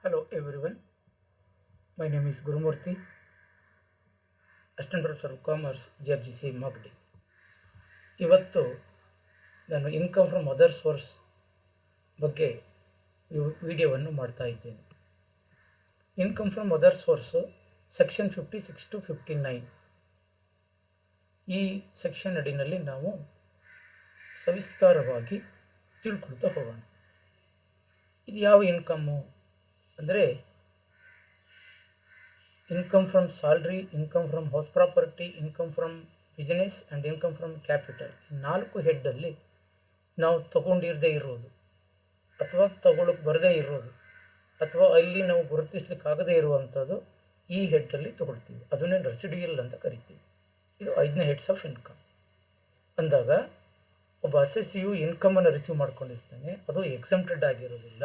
Hello everyone, my name is Gurumurthy, Assistant Professor of Commerce, JFGC Magdi. ಇವತ್ತು ನಾನು income from other source ಬಗ್ಗೆ ವಿಡಿಯೋವನ್ನು ಮಾಡ್ತಾ ಇದ್ದೇನೆ. Income from other source section 56 to 59 ಈ section ಅಡಿನಲ್ಲಿ ನಾವು ಸವಿಸ್ತಾರವಾಗಿ ತಿಳ್ಕೊಳ್ತಾ ಹೋಗೋಣ. ಇದು ಯಾವ ಇನ್ಕಮ್ಮು ಅಂದರೆ income from salary, income from house property, income from business and income from capital. 4 ಹೆಡ್ಡಲ್ಲಿ ನಾವು ತಗೊಂಡಿರದೇ ಇರೋದು ಅಥವಾ ತಗೊಳ್ಳೋಕೆ ಬರದೇ ಇರೋದು ಅಥವಾ ಅಲ್ಲಿ ನಾವು ಗುರುತಿಸ್ಲಿಕ್ಕಾಗದೇ ಇರುವಂಥದ್ದು ಈ ಹೆಡ್ಡಲ್ಲಿ ತಗೊಳ್ತೀವಿ. ಅದನ್ನೇ ರೆಸಿಡ್ಯೂಯಲ್ ಅಂತ ಕರಿತೀವಿ. ಇದು 5ನೇ ಹೆಡ್ಸ್ ಆಫ್ ಇನ್ಕಮ್ ಅಂದಾಗ ಒಬ್ಬ ಅಸೆಸ್ಸಿಯು ಇನ್ಕಮನ್ನು ರಿಸೀವ್ ಮಾಡ್ಕೊಂಡಿರ್ತಾನೆ, ಅದು ಎಕ್ಸೆಂಪ್ಟೆಡ್ ಆಗಿರೋದಿಲ್ಲ.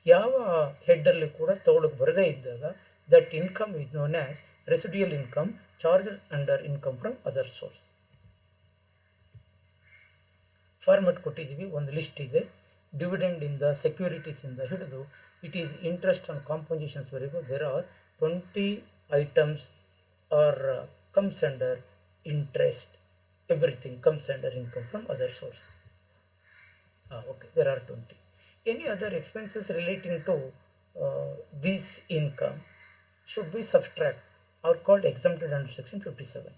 ಯಾವ ಹೆಡ್ಡಲ್ಲಿ ಕೂಡ ತಗೊಳ್ಳೋಕೆ ಬರದೇ ಇದ್ದಾಗ that income is known as residual income charged under income from other source. Format ಕೊಟ್ಟಿದ್ದೀವಿ, ಒಂದು ಲಿಸ್ಟ್ ಇದೆ. ಡಿವಿಡೆಂಡ್ ಇಂದ ಸೆಕ್ಯೂರಿಟೀಸ್ ಇಂದ ಹಿಡಿದು ಇಟ್ ಈಸ್ ಇಂಟ್ರೆಸ್ಟ್ ಆನ್ ಕಾಂಪೋಸಿಷನ್ಸ್ವರೆಗೂ there are 20 items are comes under interest. Everything comes under income from other source. Okay, there are 20. Any other expenses relating to this income should be subtract or called exempted under section 57.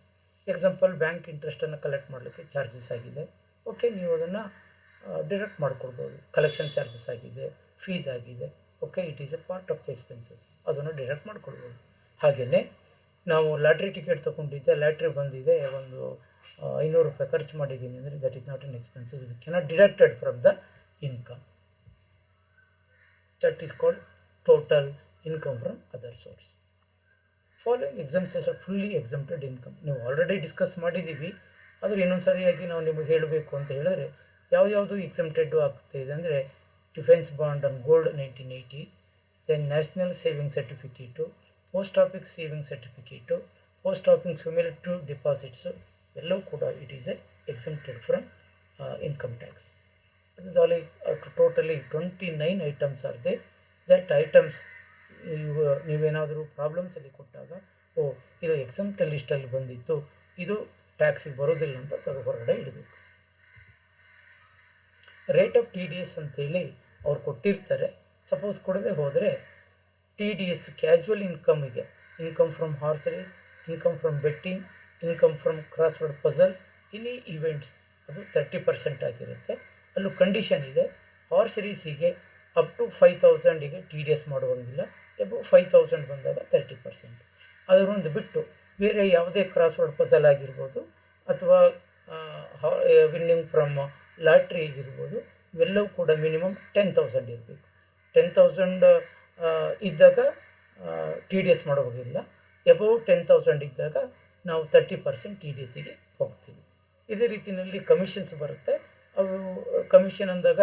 Example, bank ಇಂಟ್ರೆಸ್ಟನ್ನು collect ಮಾಡಲಿಕ್ಕೆ charges ಆಗಿದೆ. Okay, ನೀವು ಅದನ್ನು deduct ಮಾಡ್ಕೊಳ್ಬೋದು. Collection charges ಆಗಿದೆ, fees ಆಗಿದೆ. Okay, it is a part of the expenses, ಅದನ್ನು deduct ಮಾಡ್ಕೊಳ್ಬೋದು. ಹಾಗೆಯೇ ನಾವು ಲಾಟ್ರಿ ಟಿಕೆಟ್ ತೊಗೊಂಡಿದ್ದೆ, ಲಾಟ್ರಿ ಬಂದಿದೆ, ಒಂದು 500 ರೂಪಾಯಿ ಖರ್ಚು ಮಾಡಿದ್ದೀನಿ ಅಂದರೆ that is not an expenses, we cannot deducted from the income. That is called total income from other source. Following exemptions are fully exempted income. ನೀವು ಆಲ್ರೆಡಿ ಡಿಸ್ಕಸ್ ಮಾಡಿದ್ದೀವಿ, ಆದರೆ ಇನ್ನೊಂದು ಸರಿಯಾಗಿ ನಾವು ನಿಮಗೆ ಹೇಳಬೇಕು ಅಂತ ಹೇಳಿದ್ರೆ ಯಾವ್ಯಾವುದು ಎಕ್ಸಮ್ಟೆಡ್ ಆಗ್ತಾಯಿದೆ ಅಂದರೆ defence bond on gold 1980, then national saving certificate, post office saving certificate, post office cumulative deposits ಎಲ್ಲವೂ ಕೂಡ it is a exempted from income tax. It is all totally 29 items are they. That items ನೀವೇನಾದರೂ ಪ್ರಾಬ್ಲಮ್ಸಲ್ಲಿ ಕೊಟ್ಟಾಗ ಇದು exempted ಲಿಸ್ಟಲ್ಲಿ ಬಂದಿತ್ತು, ಇದು ಟ್ಯಾಕ್ಸಿಗೆ ಬರೋದಿಲ್ಲ ಅಂತ ಹೊರಗಡೆ ಇಡಬೇಕು. ರೇಟ್ ಆಫ್ TDS ಅಂತೇಳಿ ಅವ್ರು ಕೊಟ್ಟಿರ್ತಾರೆ. ಸಪೋಸ್ ಕೊಡದೆ ಹೋದರೆ TDS ಕ್ಯಾಶುವಲ್ ಇನ್ಕಮಿಗೆ income from horse race, income from betting, income from crossword puzzles, any events ಅದು 30% ಆಗಿರುತ್ತೆ. ಅಲ್ಲೂ ಕಂಡೀಷನ್ ಇದೆ, ಹಾರ್ಸ್ ರೇಸಿಗೆ ಅಪ್ ಟು 5,000ಗೆ TDS ಮಾಡುವಂಗಿಲ್ಲ, ಎಬೋ 5,000 ಬಂದಾಗ 30%. ಅದರೊಂದು ಬಿಟ್ಟು ಬೇರೆ ಯಾವುದೇ ಕ್ರಾಸ್ವರ್ಡ್ ಪಜಲ್ ಆಗಿರ್ಬೋದು ಅಥವಾ ವಿನ್ನಿಂಗ್ ಫ್ರಮ್ ಲಾಟ್ರಿ ಆಗಿರ್ಬೋದು, ಇವೆಲ್ಲವೂ ಕೂಡ ಮಿನಿಮಮ್ 10,000 ಇರಬೇಕು. 10,000 ಇದ್ದಾಗ TDS ಮಾಡೋವಾಗಿಲ್ಲ. ಎಬೋ 10,000 ಇದ್ದಾಗ ನಾವು 30% TDSಗೆ ಹೋಗ್ತೀವಿ. ಇದೇ ರೀತಿಯಲ್ಲಿ ಕಮಿಷನ್ಸ್ ಬರುತ್ತೆ. ಅವು ಕಮಿಷನ್ ಅಂದಾಗ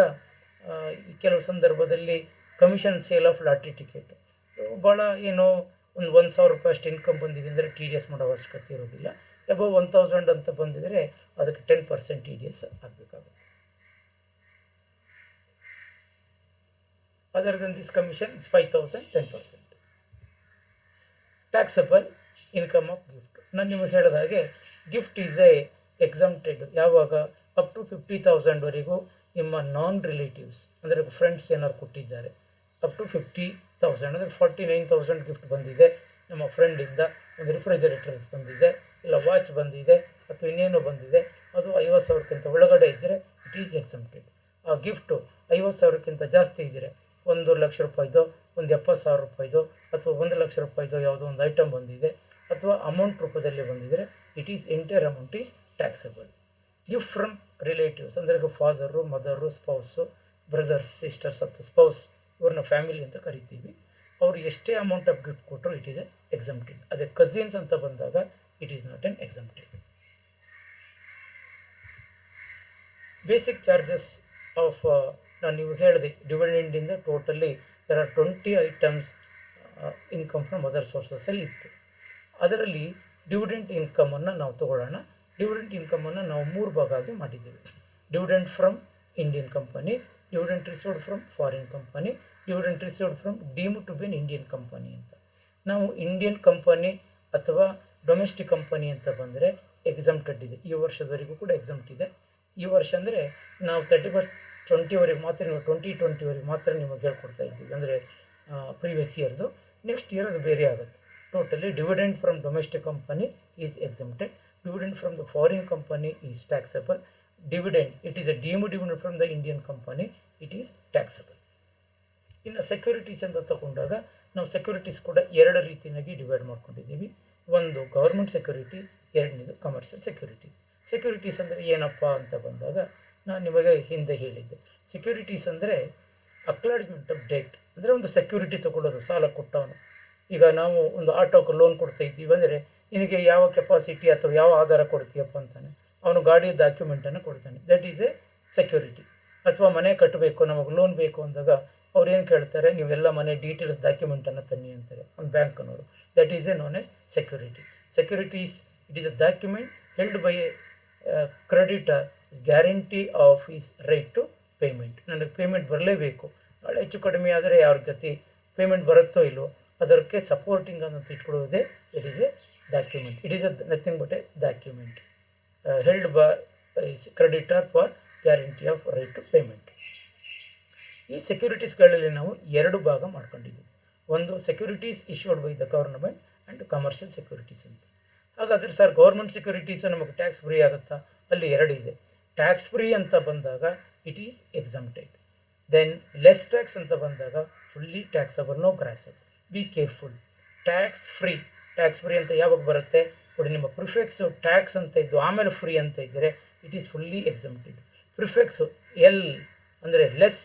ಕೆಲವು ಸಂದರ್ಭದಲ್ಲಿ commission sale of lottery ticket ಭಾಳ ಏನೋ ಒಂದು 1,000 ರೂಪಾಯಿ ಅಷ್ಟು ಇನ್ಕಮ್ ಬಂದಿದೆ ಅಂದರೆ TDS ಮಾಡೋ ಅವಶ್ಯಕತೆ ಇರೋದಿಲ್ಲ. ಎಬೋ 1,000 ಅಂತ ಬಂದಿದರೆ ಅದಕ್ಕೆ 10% TDS ಆಗಬೇಕಾಗುತ್ತೆ. Other then this commission is 5,000, 10%. Taxable income of gift. ನಾನು ನಿಮಗೆ ಹೇಳಿದ ಹಾಗೆ ಗಿಫ್ಟ್ ಈಸ್ ಎ ಎಕ್ಸಮ್ಟೆಡ್ ಯಾವಾಗ ಅಪ್ ಟು 50,000ವರೆಗೂ ನಿಮ್ಮ ನಾನ್ ರಿಲೇಟಿವ್ಸ್ ಅಂದರೆ ಫ್ರೆಂಡ್ಸ್ ಏನಾದ್ರು ಕೊಟ್ಟಿದ್ದಾರೆ. ಅಪ್ ಟು 50,000 ಅಂದರೆ 49,000 ಗಿಫ್ಟ್ ಬಂದಿದೆ ನಮ್ಮ ಫ್ರೆಂಡಿಂದ, ಒಂದು ರಿಫ್ರಿಜರೇಟರ್ ಬಂದಿದೆ, ಇಲ್ಲ ವಾಚ್ ಬಂದಿದೆ ಅಥವಾ ಇನ್ನೇನೋ ಬಂದಿದೆ, ಅದು 50,000ಕ್ಕಿಂತ ಒಳಗಡೆ ಇದ್ದರೆ ಇಟ್ ಈಸ್ ಎಕ್ಸಮ್ಟೆಡ್. ಆ ಗಿಫ್ಟು 50,000ಕ್ಕಿಂತ ಜಾಸ್ತಿ ಇದ್ದರೆ 1,00,000 ರೂಪಾಯಿದೋ, ಒಂದು 70,000 ರೂಪಾಯಿದೋ ಅಥವಾ 1,00,000 ರೂಪಾಯಿದೋ ಯಾವುದೋ ಒಂದು ಐಟಮ್ ಬಂದಿದೆ ಅಥವಾ ಅಮೌಂಟ್ ರೂಪದಲ್ಲಿ ಬಂದಿದ್ದರೆ it is entire amount is taxable. Gift from relatives ಅಂದರೆ father, mother, spouse, brothers, sisters ಅಥವಾ ಸ್ಪೌಸ್, ಇವ್ರನ್ನ ಫ್ಯಾಮಿಲಿ ಅಂತ ಕರಿತೀವಿ. ಅವರು ಎಷ್ಟೇ ಅಮೌಂಟ್ ಆಫ್ ಗಿಫ್ಟ್ ಕೊಟ್ಟರು ಇಟ್ ಈಸ್ ಎ ಎಕ್ಸಮ್ಟೆಡ್. ಅದೇ ಕಸಿನ್ಸ್ ಅಂತ ಬಂದಾಗ it is not an exempted. Basic charges of ನಾನು ನೀವು ಹೇಳಿದೆ ಡಿವಿಡೆಂಡಿಂದ totally there are 20 items income from other ಸೋರ್ಸಸಲ್ಲಿ ಇತ್ತು. ಅದರಲ್ಲಿ ಡಿವಿಡೆಂಟ್ ಇನ್ಕಮನ್ನು ನಾವು ತಗೊಳ್ಳೋಣ. ಡಿವಿಡೆಂಟ್ ಇನ್ಕಮನ್ನು ನಾವು 3 ಭಾಗ ಆಗಿ ಮಾಡಿದ್ದೀವಿ. Dividend from Indian company, dividend received from foreign company dividend received from deemed to be an Indian company ಅಂತ. ನಾವು ಇಂಡಿಯನ್ ಕಂಪನಿ ಅಥವಾ ಡೊಮೆಸ್ಟಿಕ್ ಕಂಪನಿ ಅಂತ ಬಂದರೆ ಎಕ್ಸಮ್ಟೆಡ್ ಇದೆ, ಈ ವರ್ಷದವರೆಗೂ ಕೂಡ ಎಕ್ಸಮ್ಟ್ ಇದೆ. ಈ ವರ್ಷ ಅಂದರೆ ನಾವು 31 ಮಾತ್ರ, ನೀವು 2020 ಮಾತ್ರ ನಿಮಗೆ ಹೇಳ್ಕೊಡ್ತಾ ಇದ್ದೀವಿ, ಅಂದರೆ ಪ್ರೀವಿಯಸ್ ಇಯರ್ದು. ನೆಕ್ಸ್ಟ್ ಇಯರ್ ಅದು ಬೇರೆ ಆಗುತ್ತೆ. Totally dividend from domestic company is exempted, dividend from the foreign company is taxable, dividend it is a deemed dividend from the Indian company it is taxable. ಇನ್ನು ಸೆಕ್ಯೂರಿಟೀಸ್ ಅಂತ ತಗೊಂಡಾಗ ನಾವು securities ಕೂಡ ಎರಡು ರೀತಿಯಾಗಿ ಡಿವೈಡ್ ಮಾಡ್ಕೊಂಡಿದ್ದೀವಿ. ಒಂದು ಗೌರ್ಮೆಂಟ್ ಸೆಕ್ಯೂರಿಟಿ, ಎರಡನೇದು ಕಮರ್ಷಿಯಲ್ ಸೆಕ್ಯೂರಿಟಿ. ಸೆಕ್ಯೂರಿಟೀಸ್ ಅಂದರೆ ಏನಪ್ಪ ಅಂತ ಬಂದಾಗ ನಾನು ನಿಮಗೆ ಹಿಂದೆ ಹೇಳಿದ್ದೆ, ಸೆಕ್ಯೂರಿಟೀಸ್ ಅಂದರೆ ಅಕ್ನಾಲೆಜ್ಮೆಂಟ್ ಆಫ್ ಡೆಟ್, ಅಂದರೆ ಒಂದು ಸೆಕ್ಯೂರಿಟಿ ತಗೊಳ್ಳೋದು. ಸಾಲ ಕೊಟ್ಟವನು, ಈಗ ನಾವು ಒಂದು ಆಟೋಕ್ಕೆ ಲೋನ್ ಕೊಡ್ತಾ ಇದ್ದೀವಿ ಅಂದರೆ ನಿನಗೆ ಯಾವ ಕೆಪಾಸಿಟಿ ಅಥವಾ ಯಾವ ಆಧಾರ ಕೊಡ್ತೀಯಪ್ಪ ಅಂತಾನೆ, ಅವನು ಗಾಡಿಯ ಡಾಕ್ಯುಮೆಂಟನ್ನು ಕೊಡ್ತಾನೆ, ದಟ್ ಈಸ್ ಎ ಸೆಕ್ಯೂರಿಟಿ. ಅಥವಾ ಮನೆ ಕಟ್ಟಬೇಕು, ನಮಗೆ ಲೋನ್ ಬೇಕು ಅಂದಾಗ ಅವ್ರು ಏನು ಕೇಳ್ತಾರೆ, ನೀವೆಲ್ಲ ಮನೆ ಡೀಟೇಲ್ಸ್ ಡಾಕ್ಯುಮೆಂಟನ್ನು ತನ್ನಿ ಅಂತಾರೆ ಒಂದು ಬ್ಯಾಂಕ್ನವರು, that is a known as security. Securities it is a document held by a creditor guarantee of is right to payment. ನನಗೆ ಪೇಮೆಂಟ್ ಬರಲೇಬೇಕು, ನಾಳೆ ಹೆಚ್ಚು ಕಡಿಮೆ ಆದರೆ ಯಾರ ಗತಿ, ಪೇಮೆಂಟ್ ಬರುತ್ತೋ ಇಲ್ಲೋ ಅದಕ್ಕೆ ಸಪೋರ್ಟಿಂಗ್ ಅಂತ ಇಟ್ಕೊಳ್ಳೋದೇ it is a document. It is a nothing but a document held by creditor for guarantee of right to payment. ಈ ಸೆಕ್ಯೂರಿಟೀಸ್ಗಳಲ್ಲಿ ನಾವು ಎರಡು ಭಾಗ ಮಾಡ್ಕೊಂಡಿದ್ದೀವಿ. ಒಂದು securities issued by the government and commercial securities ಅಂತ. ಹಾಗಾದರೆ ಸರ್ ಗೌರ್ಮೆಂಟ್ ಸೆಕ್ಯೂರಿಟೀಸು ನಮಗೆ ಟ್ಯಾಕ್ಸ್ ಫ್ರೀ ಆಗುತ್ತಾ? ಅಲ್ಲಿ ಎರಡು ಇದೆ. ಟ್ಯಾಕ್ಸ್ ಫ್ರೀ ಅಂತ ಬಂದಾಗ it is exempted, then less tax ಅಂತ ಬಂದಾಗ fully taxable, no grossable. Be careful. Tax free ಅಂತ ಯಾವಾಗ ಬರುತ್ತೆ ನೋಡಿ, ನಿಮ್ಮ ಪ್ರಿಫೆಕ್ಸು ಟ್ಯಾಕ್ಸ್ ಅಂತ ಇದ್ದು ಆಮೇಲೆ ಫ್ರೀ ಅಂತ ಇದ್ದರೆ it is fully exempted. Prefix L ಅಂದರೆ ಲೆಸ್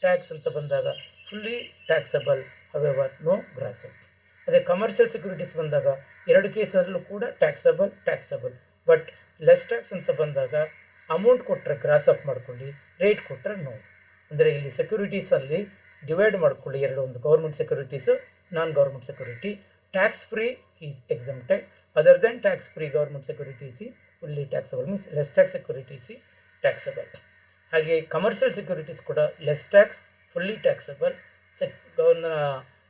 ಟ್ಯಾಕ್ಸ್ ಅಂತ ಬಂದಾಗ fully taxable, however no grossable. ಅದೇ ಕಮರ್ಷಿಯಲ್ ಸೆಕ್ಯೂರಿಟೀಸ್ ಬಂದಾಗ ಎರಡು ಕೇಸಲ್ಲೂ ಕೂಡ ಟ್ಯಾಕ್ಸಬಲ್, ಬಟ್ ಲೆಸ್ ಟ್ಯಾಕ್ಸ್ ಅಂತ ಬಂದಾಗ ಅಮೌಂಟ್ ಕೊಟ್ಟರೆ ಗ್ರಾಸಪ್ ಮಾಡ್ಕೊಳ್ಳಿ, ರೇಟ್ ಕೊಟ್ಟರೆ ನೋ. ಅಂದರೆ ಇಲ್ಲಿ ಸೆಕ್ಯೂರಿಟೀಸಲ್ಲಿ ಡಿವೈಡ್ ಮಾಡ್ಕೊಳ್ಳಿ ಎರಡು, ಒಂದು government securities, non government security. Tax free is exempted, other than tax free government securities is fully taxable, means less tax securities is taxable. ಹಾಗೆ ಕಮರ್ಷಿಯಲ್ ಸೆಕ್ಯೂರಿಟೀಸ್ ಕೂಡ ಲೆಸ್ ಟ್ಯಾಕ್ಸ್, ಫುಲ್ಲಿ ಟ್ಯಾಕ್ಸಬಲ್,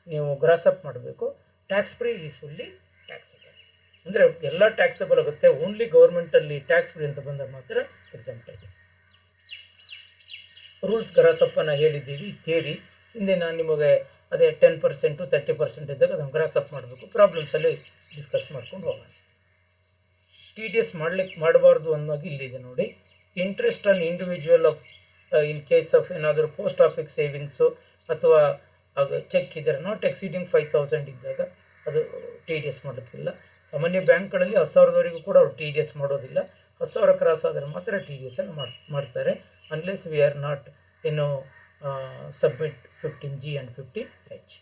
ನೀವು grasp ಮಾಡಬೇಕು. Tax free is fully taxable, ಅಂದರೆ ಎಲ್ಲ taxable ಆಗುತ್ತೆ. Only ಗೌರ್ಮೆಂಟಲ್ಲಿ tax free ಅಂತ ಬಂದಾಗ ಮಾತ್ರ ಎಕ್ಸಮ್ಟೆಡ್. ರೂಲ್ಸ್ ಗ್ರಾಸಪ್ಪನ್ನು ಹೇಳಿದ್ದೀವಿ, ಥಿಯರಿ. ಹಿಂದೆ ನಾನು ನಿಮಗೆ ಅದೇ 10% 30% ಇದ್ದಾಗ ಅದನ್ನು ಗ್ರಾಸಪ್ ಮಾಡಬೇಕು. ಪ್ರಾಬ್ಲಮ್ಸಲ್ಲಿ ಡಿಸ್ಕಸ್ ಮಾಡ್ಕೊಂಡು ಹೋಗೋಣ. TDS ಮಾಡಬಾರ್ದು ಅನ್ನೋದು ಇಲ್ಲಿದೆ ನೋಡಿ. Interest on individual in case of ಏನಾದರೂ ಪೋಸ್ಟ್ ಆಫೀಸ್ ಸೇವಿಂಗ್ಸು ಅಥವಾ ಚೆಕ್ ಇದ್ದರೆ ನಾಟ್ ಎಕ್ಸೀಡಿಂಗ್ 5,000 ಇದ್ದಾಗ ಅದು TDS ಮಾಡಲಿಕ್ಕಿಲ್ಲ. ಸಾಮಾನ್ಯ ಬ್ಯಾಂಕ್ಗಳಲ್ಲಿ 10,000ವರೆಗೂ ಕೂಡ ಅವರು TDS ಮಾಡೋದಿಲ್ಲ. 10,000 ಕ್ರಾಸ್ ಆದರೆ ಮಾತ್ರ TDS ಅನ್ನು ಮಾಡ್ತಾರೆ, unless we are not submit 15G and 15H.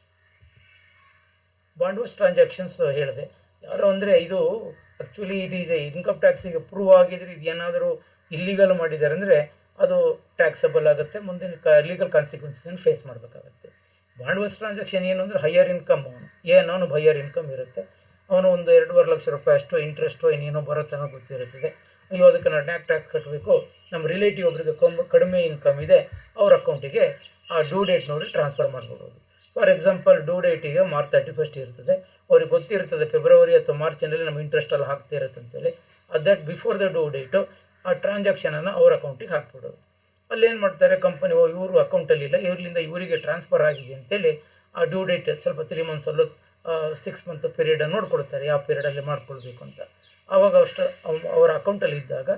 Bond wash transactions ಹೇಳಿದೆ. ಯಾರು ಅಂದರೆ ಇದು ಆ್ಯಕ್ಚುಲಿ ಇಟ್ ಈಸ್ ಇನ್ಕಮ್ ಟ್ಯಾಕ್ಸಿಗೆ ಪ್ರೂವ್ ಆಗಿದ್ರೆ ಇದು ಏನಾದರೂ ಇಲ್ಲಿಗಲ್ ಮಾಡಿದ್ದಾರೆ ಅಂದರೆ ಅದು ಟ್ಯಾಕ್ಸಬಲ್ ಆಗುತ್ತೆ, ಮುಂದಿನ ಲೀಗಲ್ ಕಾನ್ಸಿಕ್ವೆನ್ಸನ್ನು ಫೇಸ್ ಮಾಡಬೇಕಾಗುತ್ತೆ. ಬಾಂಡ್ ವಾಶ್ ಟ್ರಾನ್ಸಾಕ್ಷನ್ ಏನು ಅಂದರೆ ಹೈಯರ್ ಇನ್ಕಮ್, ಅವನು ಹೈಯರ್ ಇನ್ಕಮ್ ಇರುತ್ತೆ, ಅವನು ಒಂದು 2.5 ಲಕ್ಷ ರೂಪಾಯಿ ಅಷ್ಟು ಇಂಟ್ರೆಸ್ಟು ಏನೇನೋ ಬರುತ್ತೆ ಅನ್ನೋ ಗೊತ್ತಿರುತ್ತದೆ. ಅಯ್ಯೋ ಅದಕ್ಕೆ ನಾನು ಟ್ಯಾಕ್ಸ್ ಕಟ್ಟಬೇಕು, ನಮ್ಮ ರಿಲೇಟಿವ್ ಒಬ್ಬರಿಗೆ ಕಡಿಮೆ ಇನ್ಕಮ್ ಇದೆ, ಅವ್ರ ಅಕೌಂಟಿಗೆ ಆ ಡ್ಯೂ ಡೇಟ್ ನೋಡಿ ಟ್ರಾನ್ಸ್ಫರ್ ಮಾಡಿಬಿಡೋದು. ಫಾರ್ ಎಕ್ಸಾಂಪಲ್ ಡ್ಯೂ ಡೇಟಿಗೆ ಮಾರ್ಚ್ 31 ಇರ್ತದೆ, ಅವ್ರಿಗೆ ಗೊತ್ತಿರ್ತದೆ ಫೆಬ್ರವರಿ ಅಥವಾ ಮಾರ್ಚಿನಲ್ಲಿ ನಮ್ಮ ಇಂಟ್ರೆಸ್ಟಲ್ಲಿ ಹಾಕ್ತಾ ಇರುತ್ತೆ ಅಂತೇಳಿ. That before the due date ಆ ಟ್ರಾನ್ಸಾಕ್ಷನನ್ನು ಅವ್ರ ಅಕೌಂಟಿಗೆ ಹಾಕ್ಬಿಡೋದು. ಅಲ್ಲೇನು ಮಾಡ್ತಾರೆ ಕಂಪನಿ, ಇವರು ಅಕೌಂಟಲ್ಲಿ ಇಲ್ಲ, ಇವರಿಂದ ಇವರಿಗೆ ಟ್ರಾನ್ಸ್ಫರ್ ಆಗಿದೆ ಅಂತೇಳಿ ಆ ಡ್ಯೂ ಡೇಟ್ ಸ್ವಲ್ಪ 3 ಮಂತ್ಸಲ್ಲೂ 6 ಮಂತ್ ಪೀರಿಯಡನ್ನು ನೋಡ್ಕೊಡ್ತಾರೆ, ಯಾವ ಪೀರಿಯಡಲ್ಲಿ ಮಾಡ್ಕೊಳ್ಬೇಕು ಅಂತ. ಆವಾಗ ಅಷ್ಟು ಅವರ ಅಕೌಂಟಲ್ಲಿ ಇದ್ದಾಗ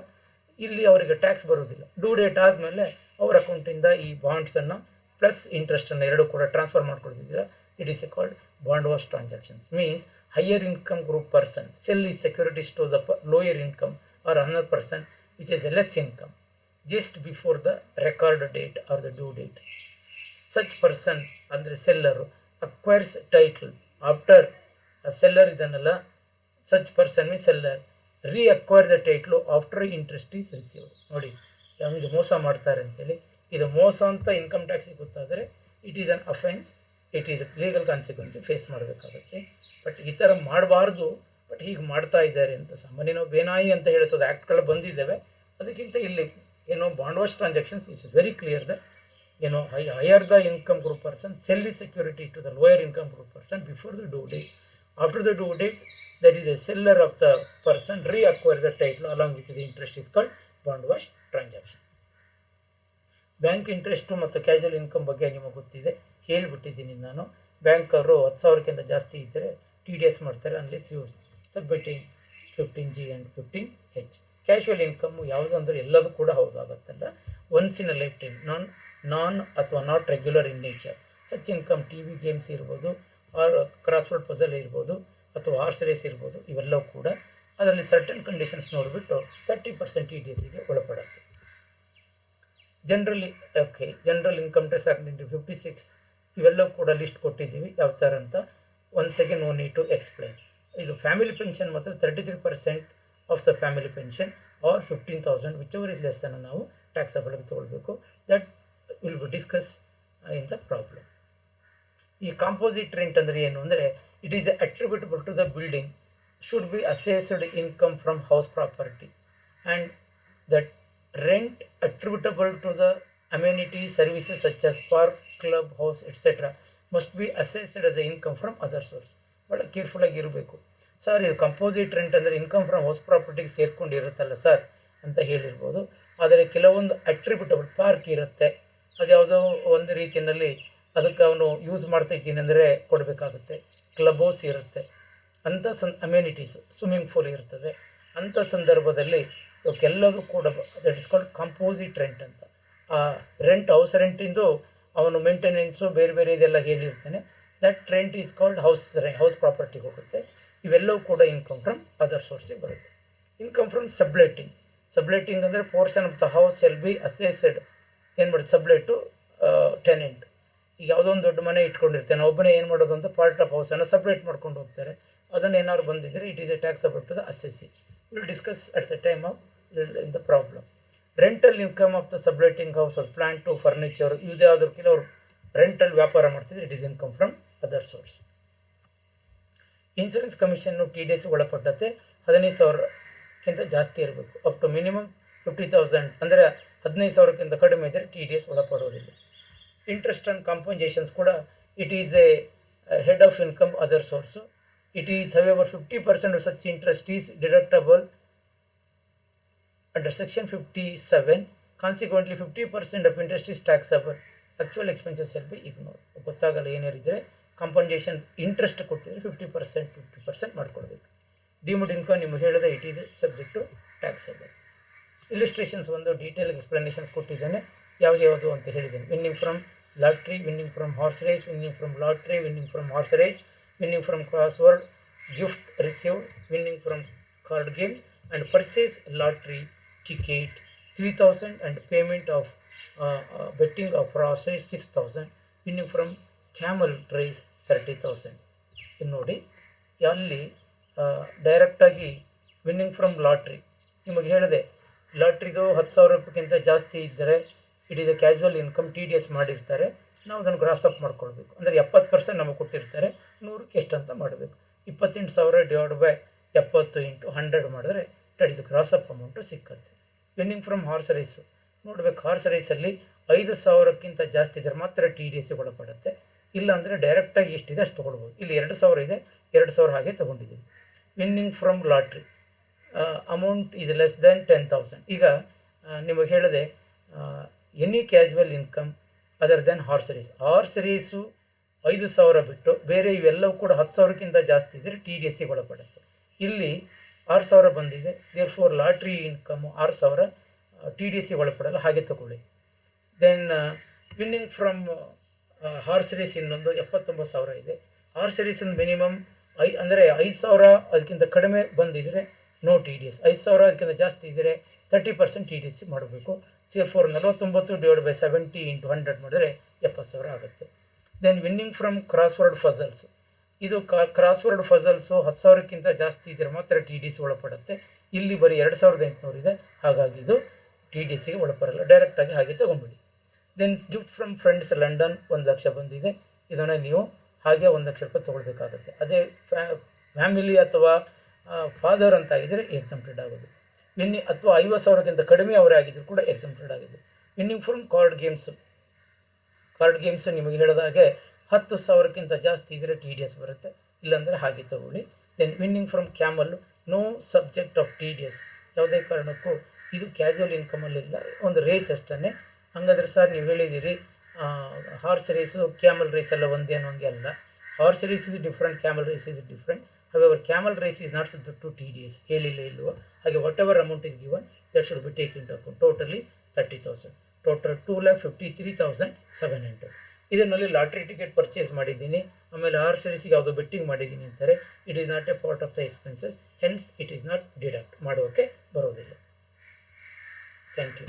ಇಲ್ಲಿ ಅವರಿಗೆ ಟ್ಯಾಕ್ಸ್ ಬರೋದಿಲ್ಲ. ಡ್ಯೂ ಡೇಟ್ ಆದಮೇಲೆ ಅವ್ರ ಅಕೌಂಟಿಂದ ಈ ಬಾಂಡ್ಸನ್ನು ಪ್ಲಸ್ ಇಂಟ್ರೆಸ್ಟನ್ನು ಎರಡು ಕೂಡ ಟ್ರಾನ್ಸ್ಫರ್ ಮಾಡ್ಕೊಳ್ತಿದ್ದೀರಾ. It is a called bond wash transactions. Means higher income group person sell ಈ securities to the lower income or another person which is a less income just before the record date or the due date. Such person ಅಂದರೆ seller acquires title after a seller ಇದನ್ನಲ್ಲ, such person means seller reacquire the title after interest is received. ನೋಡಿ ನಮಗೆ ಮೋಸ ಮಾಡ್ತಾರೆ ಅಂತೇಳಿ, ಇದು ಮೋಸ ಅಂತ income ಟ್ಯಾಕ್ಸಿಗೆ ಗೊತ್ತಾದರೆ it is an offence, it is legal consequence face ಮಾಡಬೇಕಾಗುತ್ತೆ. ಬಟ್ ಈ ಥರ ಮಾಡಬಾರ್ದು, ಬಟ್ ಹೀಗೆ ಮಾಡ್ತಾ ಇದ್ದಾರೆ ಅಂತ ಸಾಮಾನ್ಯ ನಾವು ಬೇನಾಯಿ ಅಂತ ಹೇಳ್ತದೆ ಆ್ಯಕ್ಟ್ಗಳು ಬಂದಿದ್ದೇವೆ. ಅದಕ್ಕಿಂತ ಇಲ್ಲಿ ಏನೋ bond wash transactions it's is very clear that higher the income group person, sell the security to the lower income group person before the due date. After the due date, that is the seller of the person reacquire the title along with the interest is called bond wash transaction. Bank interest ಮತ್ತು casual income ಬಗ್ಗೆ ನಿಮಗೆ ಗೊತ್ತಿದೆ, ಹೇಳಿಬಿಟ್ಟಿದ್ದೀನಿ ನಾನು. Bank ಅವರು 10,000ಕ್ಕಿಂತ ಜಾಸ್ತಿ ಇದ್ದರೆ TDS ಮಾಡ್ತಾರೆ, unless you submitting 15G and 15H. Casual income ಯಾವುದು ಅಂದರೆ ಎಲ್ಲದೂ ಕೂಡ ಹೌದಾಗತ್ತಲ್ಲ, once in a life time, non ಅಥವಾ not regular in nature. Such income TV games ಇರ್ಬೋದು, ಆರ್ ಕ್ರಾಸ್ವರ್ಡ್ ಪಜಲ್ ಇರ್ಬೋದು, ಅಥವಾ ಹಾರ್ಸ್ ರೇಸ್ ಇರ್ಬೋದು, ಇವೆಲ್ಲವೂ ಕೂಡ ಅದರಲ್ಲಿ ಸರ್ಟನ್ ಕಂಡೀಷನ್ಸ್ ನೋಡಿಬಿಟ್ಟು 30% TDSಗೆ ಒಳಪಡುತ್ತೆ. ಜನರಲ್ ಇನ್ಕಮ್ ಟ್ಯಾಕ್ಸ್ ಆಕ್ಟ್ 1956 ಇವೆಲ್ಲವೂ ಕೂಡ ಲಿಸ್ಟ್ ಕೊಟ್ಟಿದ್ದೀವಿ ಯಾವ ಥರ ಅಂತ. Once again no need to explain. ಇದು ಫ್ಯಾಮಿಲಿ ಪೆನ್ಷನ್ ಮಾತ್ರ 33% of the family pension or 15,000 whichever is less ಅನ್ನು ನಾವು ಟ್ಯಾಕ್ಸಬಲ್ಗೆ ತೊಗೊಳ್ಬೇಕು. That will be discuss in the problem. ಈ ಕಾಂಪೋಸಿಟ್ ರೆಂಟ್ ಅಂದರೆ ಏನು ಅಂದರೆ, it is attributable to the building, should be assessed income from house property, and that rent attributable to the amenities, services such as park, club, house, etc. must be assessed as the income from other source. ಭಾಳ ಕೇರ್ಫುಲ್ಲಾಗಿ ಇರಬೇಕು. Sir ಇದು composite rent ಅಂದರೆ income from house ಪ್ರಾಪರ್ಟಿಗೆ ಸೇರ್ಕೊಂಡಿರುತ್ತಲ್ಲ sir ಅಂತ ಹೇಳಿರ್ಬೋದು. ಆದರೆ ಕೆಲವೊಂದು ಅಟ್ರಿಬ್ಯೂಟಬಲ್ park ಇರುತ್ತೆ, ಅದು ಯಾವುದೋ ಒಂದು ರೀತಿಯಲ್ಲಿ ಅದಕ್ಕೆ ಅವನು ಯೂಸ್ ಮಾಡ್ತಾ ಇದ್ದೀನಿ ಅಂದರೆ ಕೊಡಬೇಕಾಗುತ್ತೆ. ಕ್ಲಬ್ ಹೌಸ್ ಇರುತ್ತೆ, ಅಂಥ ಅಮ್ಯೂನಿಟೀಸು, ಸ್ವಿಮ್ಮಿಂಗ್ ಪೂಲ್ ಇರ್ತದೆ. ಅಂಥ ಸಂದರ್ಭದಲ್ಲಿ ಎಲ್ಲದೂ ಕೂಡ that is called composite rent ಅಂತ. ಆ ರೆಂಟ್, ಹೌಸ್ ರೆಂಟಿಂದು ಅವನು ಮೇಂಟೆನೆನ್ಸು ಬೇರೆ ಬೇರೆ ಇದೆಲ್ಲ ಹೇಳಿರ್ತಾನೆ. That rent is called house ಪ್ರಾಪರ್ಟಿಗೆ ಹೋಗುತ್ತೆ. ಇವೆಲ್ಲವೂ ಕೂಡ ಇನ್ಕಮ್ ಫ್ರಮ್ ಅದರ್ ಸೋರ್ಸಿಗೆ ಬರುತ್ತೆ. ಇನ್ಕಮ್ ಫ್ರಮ್ ಸಬ್ಲೆಟಿಂಗ್ ಅಂದರೆ portion of the house will be assessed, ಏನು ಮಾಡೋದು ಸಬ್ಲೆಟ್ ಟು ಟೆನೆಂಟ್. ಈಗ ಯಾವುದೋ ಒಂದು ದೊಡ್ಡ ಮನೆ ಇಟ್ಕೊಂಡಿರ್ತಾನೆ, ಒಬ್ಬನೇ ಏನು ಮಾಡೋದು ಅಂತ ಪಾರ್ಟ್ ಆಫ್ ಹೌಸನ್ನು ಸಪ್ರೇಟ್ ಮಾಡ್ಕೊಂಡು ಹೋಗ್ತಾರೆ. ಅದನ್ನು ಏನಾದ್ರು ಬಂದಿದ್ದರೆ it is a taxable to the assessee. Will discuss at the time of in the problem. Rental income of the subletting house of plant to furniture, ಇದೇ ಯಾವುದಕ್ಕೆ ಕೆಲವರು ರೆಂಟಲ್ ವ್ಯಾಪಾರ ಮಾಡ್ತಿದ್ರೆ it is income from other source. Insurance commission TDS ಒಳಪಟ್ಟತೆ 15,000ಕ್ಕಿಂತ ಜಾಸ್ತಿ ಇರಬೇಕು. Up to minimum 50,000 ಅಂದರೆ 15,000ಕ್ಕಿಂತ ಕಡಿಮೆ ಇದ್ದರೆ TDS ಒಳಪಡೋದಿಲ್ಲ. ಇಂಟ್ರೆಸ್ಟ್ ಆ್ಯಂಡ್ ಕಾಂಪನ್ಸೇಷನ್ಸ್ ಕೂಡ it is A head of income other source. It is, however, 50% of such interest is deductible under section 57. Consequently, 50% of interest is taxable. Actual expenses shall be ignored. ಗೊತ್ತಾಗಲ್ಲ ಏನೇರಿದ್ರೆ compensation interest ಕೊಟ್ಟಿದ್ರೆ 50% ಮಾಡ್ಕೊಳ್ಬೇಕು. Deemed income ನಿಮಗೆ ಹೇಳಿದೆ it is subject to taxable. Illustrations ಒಂದು detail explanations ಕೊಟ್ಟಿದ್ದೇನೆ, ಯಾವುದು ಅಂತ ಹೇಳಿದ್ದೇನೆ. Winning from lottery, winning from horse race, winning from lottery, winning from horse race, winning from crossword, gift received, winning from card games, and purchase lottery ticket 3,000 and payment of betting of horse race 6,000, winning from camel race 30,000. ಇನ್ನು ನೋಡಿ, ಅಲ್ಲಿ ಡೈರೆಕ್ಟಾಗಿ winning from lottery ನಿಮಗೆ ಹೇಳಿದೆ, ಲಾಟ್ರಿದು 10,000 ರೂಪಾಯಿಗಿಂತ ಜಾಸ್ತಿ ಇದ್ದರೆ it is A casual income, TDS ಮಾಡಿರ್ತಾರೆ. ನಾವು ಅದನ್ನು ಗ್ರಾಸ್ ಅಪ್ ಮಾಡ್ಕೊಳ್ಬೇಕು. ಅಂದರೆ 70% ನಮಗೆ ಕೊಟ್ಟಿರ್ತಾರೆ, 100ಕ್ಕೆ ಎಷ್ಟು ಅಂತ ಮಾಡಬೇಕು. 28,000 ಡಿವೈಡ್ ಬೈ 70 ಇಂಟು 100 ಮಾಡಿದ್ರೆ that is gross up amount ಸಿಕ್ಕತ್ತೆ. ವಿನ್ನಿಂಗ್ ಫ್ರಮ್ ಹಾರ್ಸ್ ರೇಸು ನೋಡಬೇಕು. ಹಾರ್ಸ್ ರೇಸಲ್ಲಿ 5,000ಕ್ಕಿಂತ ಜಾಸ್ತಿ ಇದ್ದರೆ ಮಾತ್ರ TDS ಒಳಪಡುತ್ತೆ. ಇಲ್ಲ ಅಂದರೆ ಡೈರೆಕ್ಟಾಗಿ ಎಷ್ಟಿದೆ ಅಷ್ಟು ತೊಗೊಳ್ಬೋದು. ಇಲ್ಲಿ 2,000 ಇದೆ, 2,000 ಹಾಗೆ ತೊಗೊಂಡಿದ್ದೀವಿ. Winning from lottery amount is less than 10,000. ಈಗ ನಿಮಗೆ ಹೇಳಿದೆ any casual income other than horse race 5,000 ಬಿಟ್ಟು ಬೇರೆ ಇವೆಲ್ಲವೂ ಕೂಡ 10,000ಕ್ಕಿಂತ ಜಾಸ್ತಿ ಇದ್ದರೆ TDSಗೆ ಒಳಪಡುತ್ತೆ. ಇಲ್ಲಿ 6,000 ಬಂದಿದೆ, ದೇರ್ ಫೋರ್ ಲಾಟ್ರಿ ಇನ್ಕಮ್ಮು 6,000 TDSಗೆ ಒಳಪಡಲ್ಲ, ಹಾಗೆ ತಗೊಳ್ಳಿ. Then winning from horse race ಇನ್ನೊಂದು 79,000 ಇದೆ. ಹಾರ್ಸ್ ರೇಸಿನ ಮಿನಿಮಮ್ ಅಂದರೆ 5,000 ಅದಕ್ಕಿಂತ ಕಡಿಮೆ ಬಂದಿದ್ದರೆ ನೋ TDS, 5,000 ಅದಕ್ಕಿಂತ ಜಾಸ್ತಿ ಇದ್ದರೆ 30% TDS ಮಾಡಬೇಕು. ಸೇರ್ಫೋರ್ 49 ಡಿವೈಡ್ ಬೈ 70 ಇಂಟು 100 ಮಾಡಿದ್ರೆ 70,000 ಆಗುತ್ತೆ. ದೆನ್ ವಿನ್ನಿಂಗ್ ಫ್ರಮ್ ಕ್ರಾಸ್ವರ್ಡ್ ಫಜಲ್ಸ್, ಇದು ಕ್ರಾಸ್ವರ್ಡ್ ಫಜಲ್ಸು 10,000ಕ್ಕಿಂತ ಜಾಸ್ತಿ ಇದ್ದರೆ ಮಾತ್ರ TDS ಒಳಪಡುತ್ತೆ. ಇಲ್ಲಿ ಬರೀ 2,800 ಇದೆ, ಹಾಗಾಗಿ ಇದು TDSಗೆ ಒಳಪಡಲ್ಲ, ಡೈರೆಕ್ಟಾಗಿ ಹಾಗೆ ತೊಗೊಂಬಿಡಿ. Then gift from friends London 1,00,000 ಬಂದಿದೆ, ಇದನ್ನು ನೀವು ಹಾಗೆ 1,00,000 ರೂಪಾಯಿ ತೊಗೊಳ್ಬೇಕಾಗುತ್ತೆ. ಅದೇ ಫ್ಯಾಮಿಲಿ ಅಥವಾ ಫಾದರ್ ಅಂತ ಆಗಿದ್ದರೆ ಎಕ್ಸಂಪ್ಟೆಡ್ ಆಗೋದು. ಅಥವಾ 50,000ಕ್ಕಿಂತ ಕಡಿಮೆ ಅವರೇ ಆಗಿದ್ರು ಕೂಡ ಎಕ್ಸಂಪ್ಟೆಡ್ ಆಗಿದೆ. Winning from card games card games ನಿಮಗೆ ಹೇಳಿದಾಗೆ 10,000ಕ್ಕಿಂತ ಜಾಸ್ತಿ ಇದ್ದರೆ ಟಿ ಡಿ ಎಸ್ ಬರುತ್ತೆ, ಇಲ್ಲಾಂದರೆ ಹಾಗೆ ತಗೊಳ್ಳಿ. Then winning from camel no subject of T D S, ಯಾವುದೇ ಕಾರಣಕ್ಕೂ ಇದು ಕ್ಯಾಶುವಲ್ ಇನ್ಕಮಲ್ಲಿಲ್ಲ, ಒಂದು ರೇಸ್ ಅಷ್ಟೇ. ಹಂಗಾದ್ರೆ ಸರ್ ನೀವು ಹೇಳಿದ್ದೀರಿ ಹಾರ್ಸ್ ರೇಸು ಕ್ಯಾಮಲ್ ರೇಸ್ ಎಲ್ಲ ಒಂದೇ ಅನ್ನೋಂಗೆ ಅಲ್ಲ. Horse race is different, camel race is different. However camel race is not subject to T D S, ಹೇಳಿಲ್ಲ ಇಲ್ವೋ. ಹಾಗೆ whatever amount is given that should be take into account. Totally 30,000, total 2,53,700. ಇದರಲ್ಲಿ lottery ticket purchase ಮಾಡಿದ್ದೀನಿ, ಆಮೇಲೆ horse ರೇಸಿಗೆ ಯಾವುದೋ betting ಮಾಡಿದ್ದೀನಿ ಅಂತಾರೆ. It is not a part of the expenses, hence it is not deduct ಮಾಡೋಕ್ಕೆ ಬರೋದಿಲ್ಲ. Thank you.